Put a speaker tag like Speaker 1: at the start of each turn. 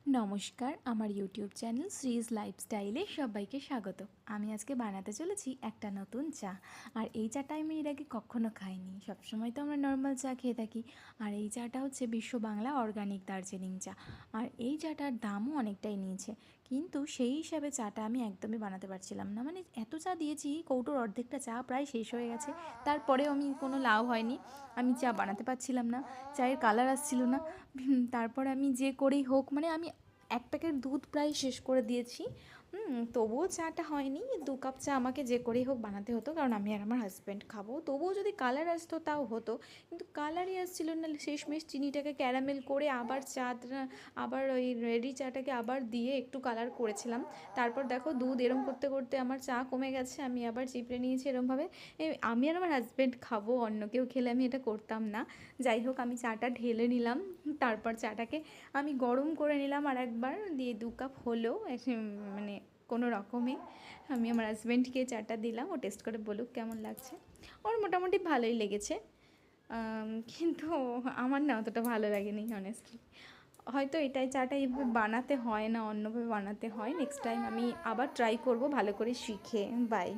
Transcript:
Speaker 1: নমস্কার, আমার YouTube channel শ্রীজ লাইফস্টাইলে সবাইকে স্বাগত। আমি আজকে বানাতে চলেছি একটা নতুন চা। আর এই চাটা আমি এর আগে কখনো খাইনি। সবসময় তো আমরা নর্মাল চা খেয়ে থাকি। আর এই চাটা হচ্ছে বিশ্ব বাংলা অর্গানিক দার্জিলিং চা। আর এই চাটার দামও অনেকটাই নিয়েছে, কিন্তু সেই হিসাবে চাটা আমি একদমই বানাতে পারছিলাম না। মানে এত চা দিয়েছি, কৌটোর অর্ধেকটা চা প্রায় শেষ হয়ে গেছে। তারপরেও আমি কোনো লাভ হয়নি, আমি চা বানাতে পারছিলাম না, চায়ের কালার আসছিল না। তারপর আমি যে করেই হোক, মানে আমি এক প্যাকেট দুধ প্রায় শেষ করে দিয়েছি। তবুও চাটা হয়নি। 2 কাপ চা আমাকে যে করেই হোক বানাতে হতো, কারণ আমি আর আমার হাজব্যান্ড খাবো। তবুও যদি কালার আসতো তাও হতো, কিন্তু কালারই আসছিল না। শেষমেশ চিনিটাকে ক্যারামেল করে আবার চাটা, আবার ওই রেডি চাটাকে আবার দিয়ে একটু কালার করেছিলাম। তারপর দেখো দুধ এরম করতে করতে আমার চা কমে গেছে, আমি আবার চিপড়ে নিয়েছি এরমভাবে। আমি আর আমার হাজব্যান্ড খাবো, অন্য কেউ খেলে আমি এটা করতাম না। যাই হোক, আমি চাটা ঢেলে নিলাম। তারপর চাটাকে আমি গরম করে নিলাম আর একবার দিয়ে 2 কাপ হলো। মানে কোনো রকমে আমি আমার হাজব্যান্ডকে চাটা দিলাম, ও টেস্ট করে বলুক কেমন লাগছে। ওর মোটামুটি ভালোই লেগেছে, কিন্তু আমার না অতটা ভালো লাগেনি অনেস্টলি। হয়তো এটাই চাটা এইভাবে বানাতে হয় না, অন্যভাবে বানাতে হয়। নেক্সট টাইম আমি আবার ট্রাই করব ভালো করে শিখে। বাই।